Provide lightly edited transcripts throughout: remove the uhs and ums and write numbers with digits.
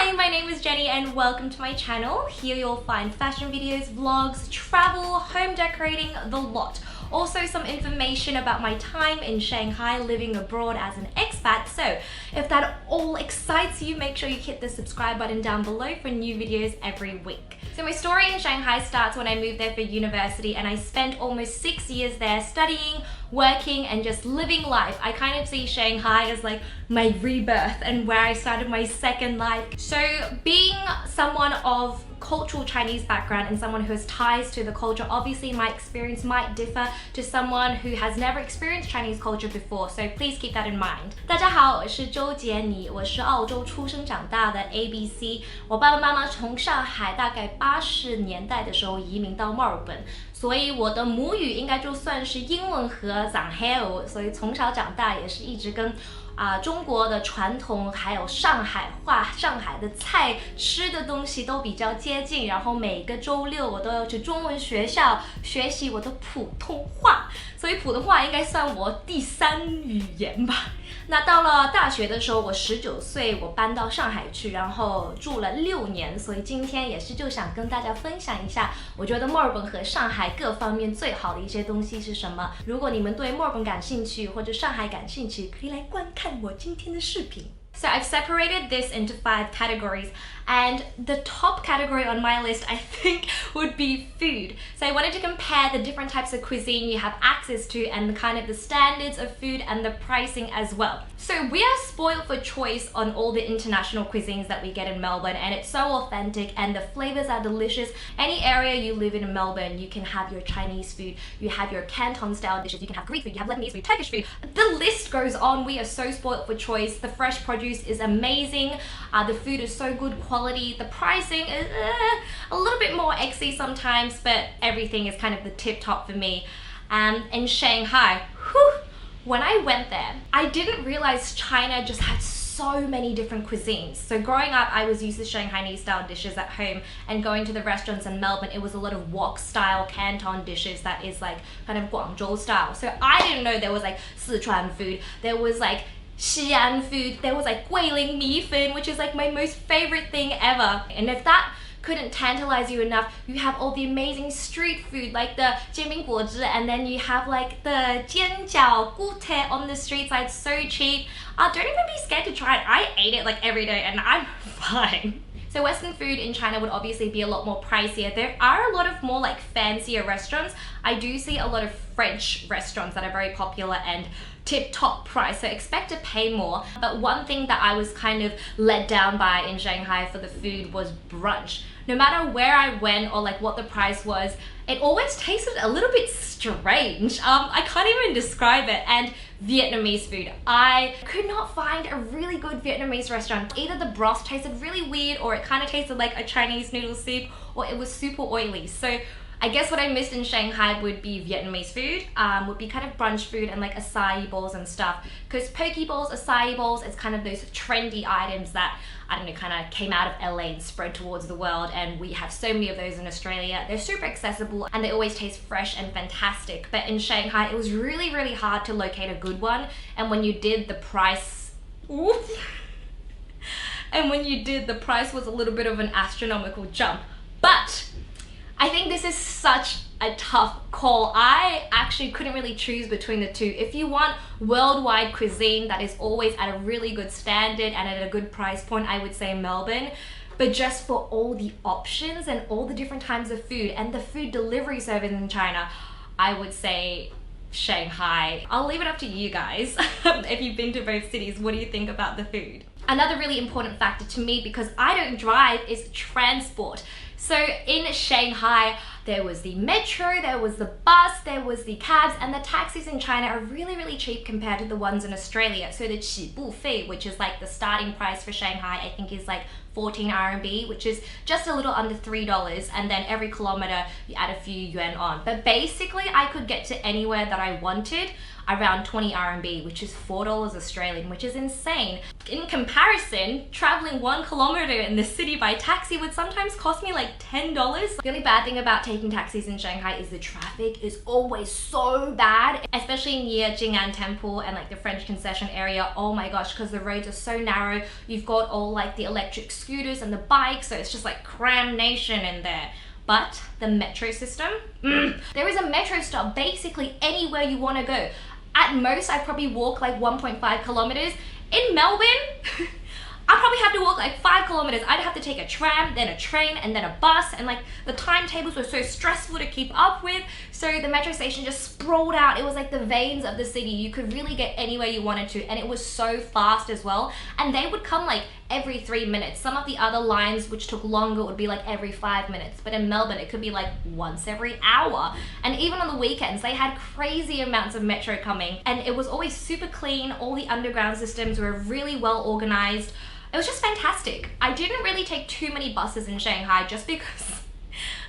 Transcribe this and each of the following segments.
Hi, my name is Jenny and welcome to my channel. Here you'll find fashion videos, vlogs, travel, home decorating, the lot. Also some information about my time in Shanghai living abroad as an expat. So if that all excites you, make sure you hit the subscribe button down below for new videos every week. So my story in Shanghai starts when I moved there for university and I spent almost 6 years there studying, working and just living life. I kind of see Shanghai as like my rebirth and where I started my second life. So being someone of cultural Chinese background and someone who has ties to the culture, obviously my experience might differ to someone who has never experienced Chinese culture before, so please keep that in mind. 大家好，我是周杰妮，我是澳洲出生长大的 ABC。我爸爸妈妈从上海大概80年代的时候移民到墨尔本，所以我的母语应该就算是英文和上海话，所以从小长大也是一直跟中国的传统还有上海话、上海的菜吃的东西都比较接近，然后每个周六我都要去中文学校学习我的普通话，所以普通话应该算我第三语言吧。那到了大学的时候，我19岁，我搬到上海去，然后住了6年，所以今天也是就想跟大家分享一下，我觉得墨尔本和上海各方面最好的一些东西是什么。如果你们对墨尔本感兴趣或者上海感兴趣，可以来观看我今天的视频。So I've separated this into 5 categories, and the top category on my list I think would be food. So I wanted to compare the different types of cuisine you have access to and the kind of the standards of food and the pricing as well. So we are spoiled for choice on all the international cuisines that we get in Melbourne, and it's so authentic and the flavors are delicious. Any area you live in Melbourne, you can have your Chinese food, you have your Canton style dishes, you can have Greek food, you have Lebanese food, Turkish food. The list goes on. We are so spoiled for choice. The fresh produce is amazing, the food is so good quality, the pricing is a little bit more exy sometimes, but everything is kind of the tip top for me. In Shanghai, when I went there, I didn't realize China just had so many different cuisines. So growing up, I was used to Shanghainese style dishes at home, and going to the restaurants in Melbourne, it was a lot of wok style Canton dishes that is like kind of Guangzhou style. So I didn't know there was like Sichuan food, there was like Xi'an food, there was like Guilin Mi Fin, which is like my most favorite thing ever. And if that couldn't tantalize you enough, you have all the amazing street food like the 煎饼果子, and then you have like the 煎饺 gute on the street side, so cheap. Don't even be scared to try it. I ate it like every day and I'm fine. So Western food in China would obviously be a lot more pricier. There are a lot of more like fancier restaurants. I do see a lot of French restaurants that are very popular and tip-top price, so expect to pay more. But one thing that I was kind of let down by in Shanghai for the food was brunch. No matter where I went or like what the price was, it always tasted a little bit strange. I can't even describe it. And Vietnamese food. I could not find a really good Vietnamese restaurant. Either the broth tasted really weird, or it kind of tasted like a Chinese noodle soup, or it was super oily. So I guess what I missed in Shanghai would be Vietnamese food, would be kind of brunch food and like acai bowls and stuff. Because poke bowls, acai bowls, it's kind of those trendy items that, I don't know, kind of came out of LA and spread towards the world, and we have so many of those in Australia. They're super accessible and they always taste fresh and fantastic. But in Shanghai, it was really, really hard to locate a good one. And when you did, the price... and when you did, the price was a little bit of an astronomical jump. But I think this is such a tough call. I actually couldn't really choose between the two. If you want worldwide cuisine that is always at a really good standard and at a good price point, I would say Melbourne. But just for all the options and all the different types of food and the food delivery service in China, I would say Shanghai. I'll leave it up to you guys. If you've been to both cities, what do you think about the food? Another really important factor to me, because I don't drive, is transport. So in Shanghai, there was the metro, there was the bus, there was the cabs, and the taxis in China are really, really cheap compared to the ones in Australia. So the 起步费, which is like the starting price for Shanghai, I think is like 14 RMB, which is just a little under $3, and then every kilometer you add a few yuan on. But basically I could get to anywhere that I wanted. around 20 RMB, which is $4 Australian, which is insane. In comparison, traveling 1 kilometer in the city by taxi would sometimes cost me like $10. The only bad thing about taking taxis in Shanghai is the traffic is always so bad, especially near Jing'an Temple and like the French concession area. Oh my gosh, because the roads are so narrow. You've got all like the electric scooters and the bikes, so it's just like cram nation in there. But the metro system, there is a metro stop basically anywhere you want to go. At most, I probably walk like 1.5 kilometers. In Melbourne, I'd probably have to walk like 5 kilometers. I'd have to take a tram, then a train, and then a bus, and like the timetables were so stressful to keep up with. So the metro station just sprawled out. It was like the veins of the city. You could really get anywhere you wanted to, and it was so fast as well. And they would come like every 3 minutes. Some of the other lines which took longer would be like every 5 minutes. But in Melbourne, it could be like once every hour. And even on the weekends, they had crazy amounts of metro coming, and it was always super clean. All the underground systems were really well organized. It was just fantastic. I didn't really take too many buses in Shanghai just because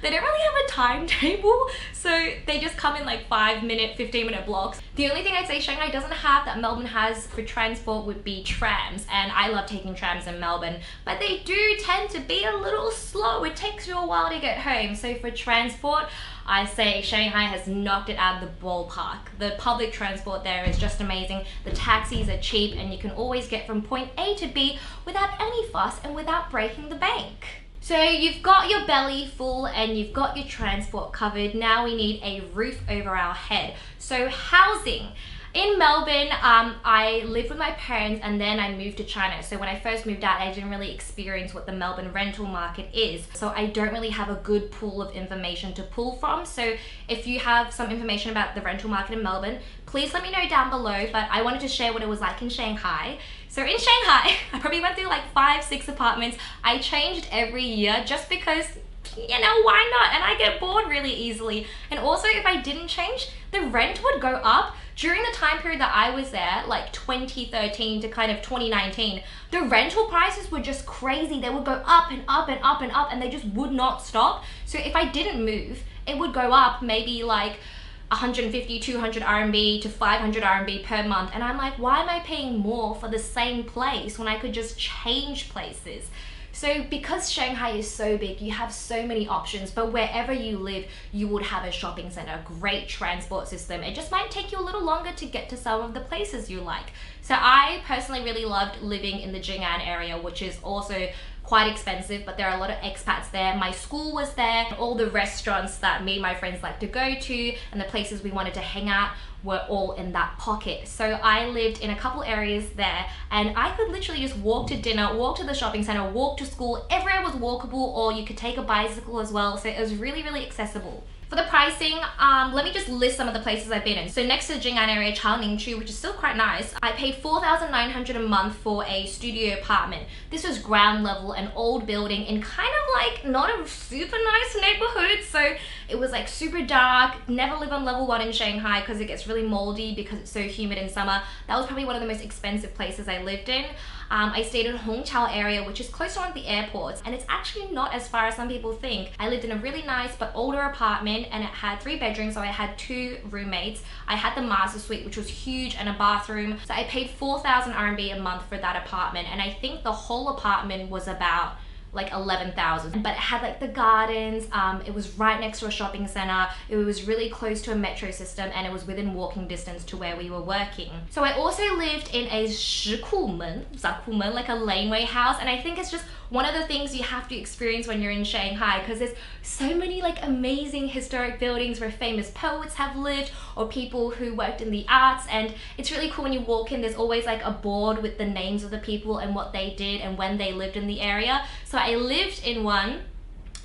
they don't really have a timetable, so they just come in like 5-minute, 15-minute blocks. The only thing I'd say Shanghai doesn't have that Melbourne has for transport would be trams, and I love taking trams in Melbourne, but they do tend to be a little slow. It takes you a while to get home, so for transport, I say Shanghai has knocked it out of the ballpark. The public transport there is just amazing. The taxis are cheap, and you can always get from point A to B without any fuss and without breaking the bank. So you've got your belly full and you've got your transport covered. Now we need a roof over our head. So housing. In Melbourne, I lived with my parents and then I moved to China. So when I first moved out, I didn't really experience what the Melbourne rental market is. So I don't really have a good pool of information to pull from. So if you have some information about the rental market in Melbourne, please let me know down below. But I wanted to share what it was like in Shanghai. So in Shanghai, I probably went through like 5-6 apartments. I changed every year just because, you know, why not? And I get bored really easily. And also if I didn't change, the rent would go up. During the time period that I was there, like 2013 to kind of 2019, the rental prices were just crazy. They would go up and up and up and up, and they just would not stop. So if I didn't move, it would go up maybe like 150, 200 RMB to 500 RMB per month. And I'm like, why am I paying more for the same place when I could just change places? So because Shanghai is so big, you have so many options, but wherever you live, you would have a shopping center, great transport system. It just might take you a little longer to get to some of the places you like. So I personally really loved living in the Jing'an area, which is also quite expensive, but there are a lot of expats there. My school was there. All the restaurants that me and my friends like to go to and the places we wanted to hang out were all in that pocket. So I lived in a couple areas there, and I could literally just walk to dinner, walk to the shopping center, walk to school. Everywhere was walkable, or you could take a bicycle as well. So it was really, really accessible. For the pricing, let me just list some of the places I've been in. So next to the Jing'an area, Changning, which is still quite nice, I paid 4,900 a month for a studio apartment. This was ground level, an old building in kind of like not a super nice neighborhood. So it was like super dark. Never live on level 1 in Shanghai because it gets really moldy because it's so humid in summer. That was probably one of the most expensive places I lived in. I stayed in Hongqiao area, which is close to one of the airports, and it's actually not as far as some people think. I lived in a really nice but older apartment, and it had 3 bedrooms, so I had 2 roommates. I had the master suite, which was huge, and a bathroom. So I paid 4,000 RMB a month for that apartment, and I think the whole apartment was about like 11,000, but it had like the gardens. It was right next to a shopping center. It was really close to a metro system, and it was within walking distance to where we were working. So I also lived in a zakhumen, like a laneway house, and I think it's just one of the things you have to experience when you're in Shanghai, because there's so many like amazing historic buildings where famous poets have lived or people who worked in the arts, and it's really cool when you walk in. There's always like a board with the names of the people and what they did and when they lived in the area. So I lived in one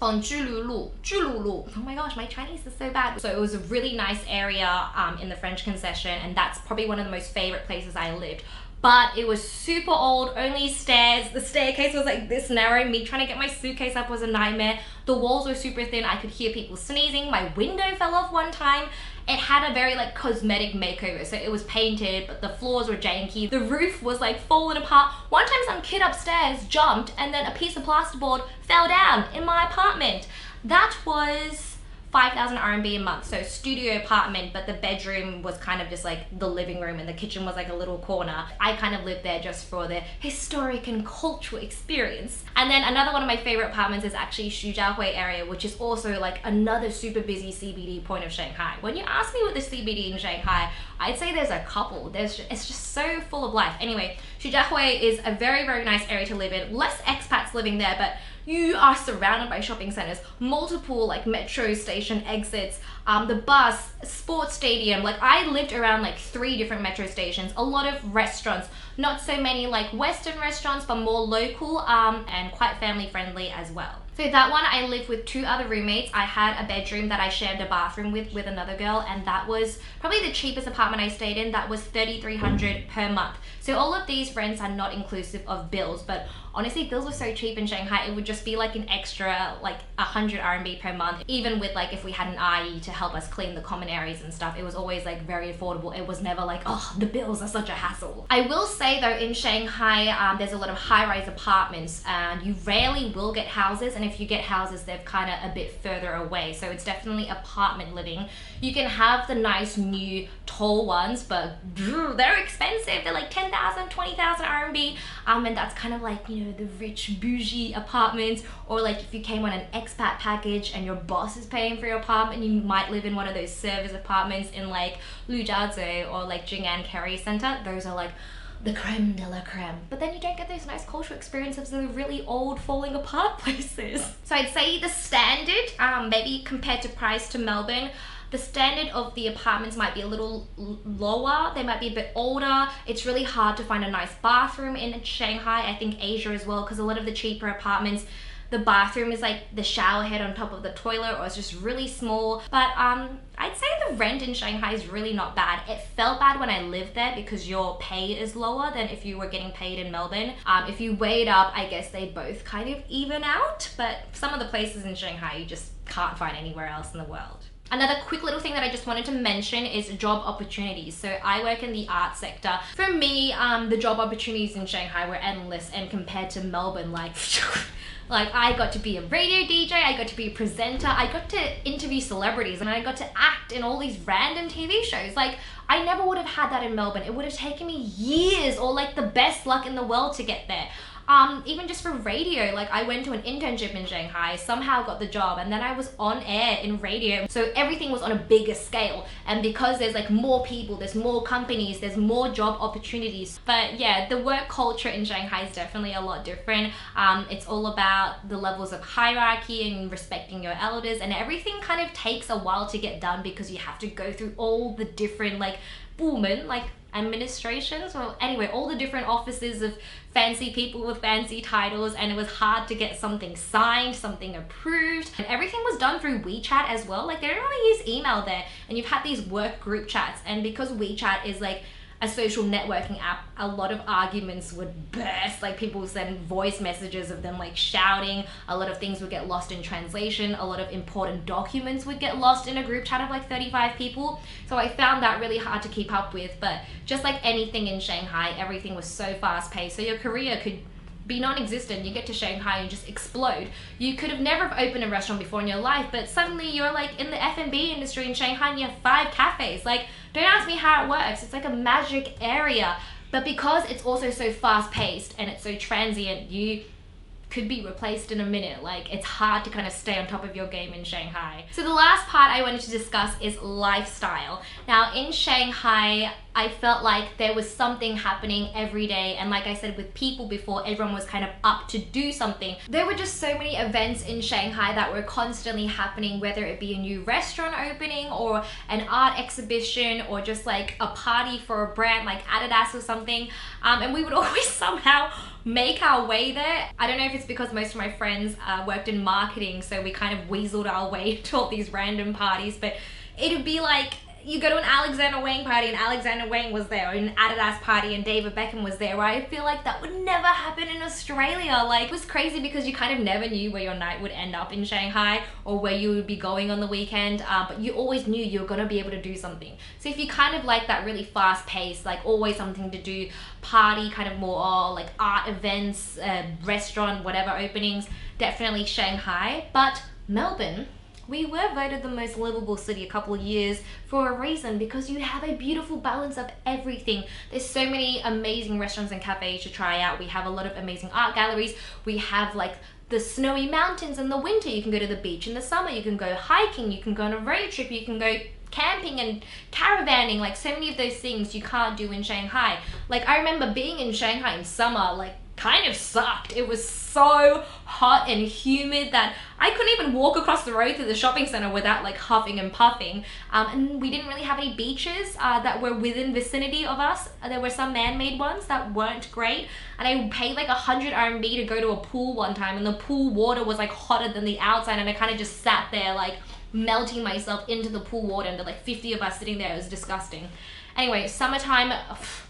on Zhou. Oh my gosh, my Chinese is so bad. So it was a really nice area in the French concession, and that's probably one of the most favorite places I lived. But it was super old, only stairs. The staircase was like this narrow. Me trying to get my suitcase up was a nightmare. The walls were super thin. I could hear people sneezing. My window fell off one time. It had a very like cosmetic makeover. So it was painted, but the floors were janky. The roof was like falling apart. One time some kid upstairs jumped and then a piece of plasterboard fell down in my apartment. That was 5,000 RMB a month. So studio apartment, but the bedroom was kind of just like the living room and the kitchen was like a little corner. I kind of lived there just for the historic and cultural experience. And then another one of my favorite apartments is actually Hongqiao area, which is also like another super busy CBD point of Shanghai. When you ask me what the CBD in Shanghai, I'd say there's a couple. It's just so full of life. Anyway, Hongqiao is a very, very nice area to live in. Less expats living there, but you are surrounded by shopping centers, multiple like metro station exits, the bus, sports stadium. Like I lived around like 3 different metro stations, a lot of restaurants, not so many like Western restaurants, but more local and quite family friendly as well. So that one, I lived with 2 other roommates. I had a bedroom that I shared a bathroom with another girl, and that was probably the cheapest apartment I stayed in. That was 3,300 per month. So all of these rents are not inclusive of bills, but honestly, bills were so cheap in Shanghai, it would just be like an extra like 100 RMB per month. Even with like if we had an IE to help us clean the common areas and stuff, it was always like very affordable. It was never like, oh, the bills are such a hassle. I will say though, in Shanghai, there's a lot of high-rise apartments and you rarely will get houses, and if you get houses, they're kind of a bit further away. So it's definitely apartment living. You can have the nice new tall ones, but they're expensive. They're like 10,000, 20,000 RMB. And that's kind of like, you know, the rich bougie apartments, or like if you came on an expat package and your boss is paying for your apartment, you might live in one of those service apartments in like Zhou or like Jing'an Carry Center. Those are like the creme de la creme. But then you don't get those nice cultural experiences of the really old falling apart places. So I'd say the standard, maybe compared to price to Melbourne, the standard of the apartments might be a little lower. They might be a bit older. It's really hard to find a nice bathroom in Shanghai. I think Asia as well, because a lot of the cheaper apartments, the bathroom is like the shower head on top of the toilet, or it's just really small. But I'd say the rent in Shanghai is really not bad. It felt bad when I lived there because your pay is lower than if you were getting paid in Melbourne. If you weigh it up, I guess they both kind of even out. But some of the places in Shanghai you just can't find anywhere else in the world. Another quick little thing that I just wanted to mention is job opportunities. So I work in the art sector. For me, the job opportunities in Shanghai were endless, and compared to Melbourne, like I got to be a radio DJ, I got to be a presenter, I got to interview celebrities, and I got to act in all these random TV shows. Like I never would have had that in Melbourne. It would have taken me years or like the best luck in the world to get there. Even just for radio, like I went to an internship in Shanghai, somehow got the job, and then I was on air in radio. So everything was on a bigger scale. And because there's like more people, there's more companies, there's more job opportunities. But yeah, the work culture in Shanghai is definitely a lot different. It's all about the levels of hierarchy and respecting your elders, and everything kind of takes a while to get done because you have to go through all the different like bumen, like administrations, or anyway, all the different offices of fancy people with fancy titles, and it was hard to get something signed, something approved, and everything was done through WeChat as well. Like they don't really use email there, and you've had these work group chats, and because WeChat is like a social networking app, a lot of arguments would burst. Like people would send voice messages of them like shouting, a lot of things would get lost in translation, a lot of important documents would get lost in a group chat of like 35 people. So I found that really hard to keep up with. But just like anything in Shanghai, everything was so fast paced, so your career could be non-existent. You get to Shanghai and just explode. You could have never opened a restaurant before in your life, but suddenly you're like in the F&B industry in Shanghai and you have 5 cafes. Like, don't ask me how it works. It's like a magic area. But because it's also so fast-paced and it's so transient, you could be replaced in a minute. Like, it's hard to kind of stay on top of your game in Shanghai. So the last part I wanted to discuss is lifestyle. Now in Shanghai, I felt like there was something happening every day, and like I said with people before, everyone was kind of up to do something. There were just so many events in Shanghai that were constantly happening, whether it be a new restaurant opening or an art exhibition or just like a party for a brand like Adidas or something, and we would always somehow make our way there. I don't know if it's because most of my friends worked in marketing, so we kind of weaseled our way to all these random parties, but it'd be like you go to an Alexander Wang party and Alexander Wang was there, or an Adidas party and David Beckham was there, where I feel like that would never happen in Australia. Like, it was crazy because you kind of never knew where your night would end up in Shanghai or where you would be going on the weekend, but you always knew you were gonna be able to do something. So if you kind of like that really fast pace, like always something to do, party, kind of more like art events, restaurant, whatever openings, definitely Shanghai. But Melbourne, we were voted the most livable city a couple of years for a reason, because you have a beautiful balance of everything. There's so many amazing restaurants and cafes to try out. We have a lot of amazing art galleries. We have like the snowy mountains in the winter. You can go to the beach in the summer. You can go hiking. You can go on a road trip. You can go camping and caravanning. Like, so many of those things you can't do in Shanghai. Like, I remember being in Shanghai in summer, like, kind of sucked. It was so hot and humid that I couldn't even walk across the road to the shopping center without like huffing and puffing. And we didn't really have any beaches that were within vicinity of us. There were some man-made ones that weren't great, and I paid like 100 RMB to go to a pool one time, and the pool water was like hotter than the outside, and I kind of just sat there like melting myself into the pool water, and there were like 50 of us sitting there. It was disgusting. Anyway, summertime,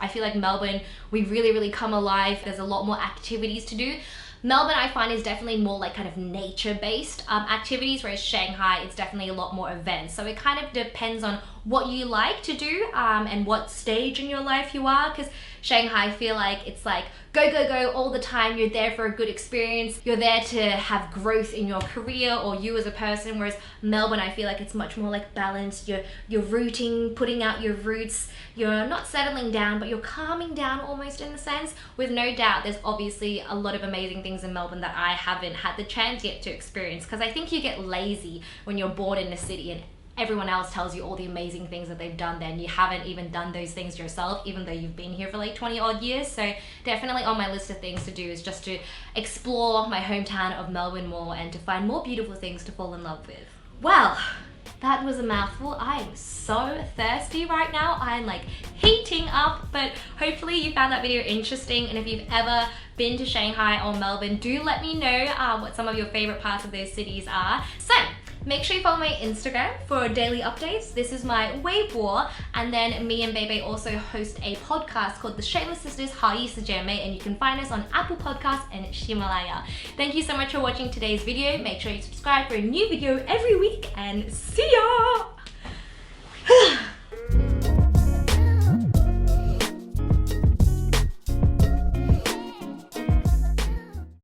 I feel like Melbourne, we really come alive. There's a lot more activities to do. Melbourne, I find, is definitely more like kind of nature-based activities, whereas Shanghai, it's definitely a lot more events. So it kind of depends on what you like to do and what stage in your life you are, because Shanghai, I feel like it's like go all the time. You're there for a good experience. You're there to have growth in your career or you as a person, whereas Melbourne, I feel like it's much more like balanced. You're rooting, putting out your roots. You're not settling down, but you're calming down almost, in a sense. With no doubt, there's obviously a lot of amazing things in Melbourne that I haven't had the chance yet to experience, because I think you get lazy when you're bored in a city and everyone else tells you all the amazing things that they've done there, and you haven't even done those things yourself, even though you've been here for like 20 odd years. So definitely on my list of things to do is just to explore my hometown of Melbourne more and to find more beautiful things to fall in love with. Well, that was a mouthful. I am so thirsty right now. I'm like heating up, but hopefully you found that video interesting. And if you've ever been to Shanghai or Melbourne, do let me know what some of your favorite parts of those cities are. So make sure you follow my Instagram for daily updates. This is my Weibo, and then me and Bebe also host a podcast called The Shameless Sisters 好意思姐妹, and you can find us on Apple Podcasts and Himalaya. Thank you so much for watching today's video. Make sure you subscribe for a new video every week, and see ya!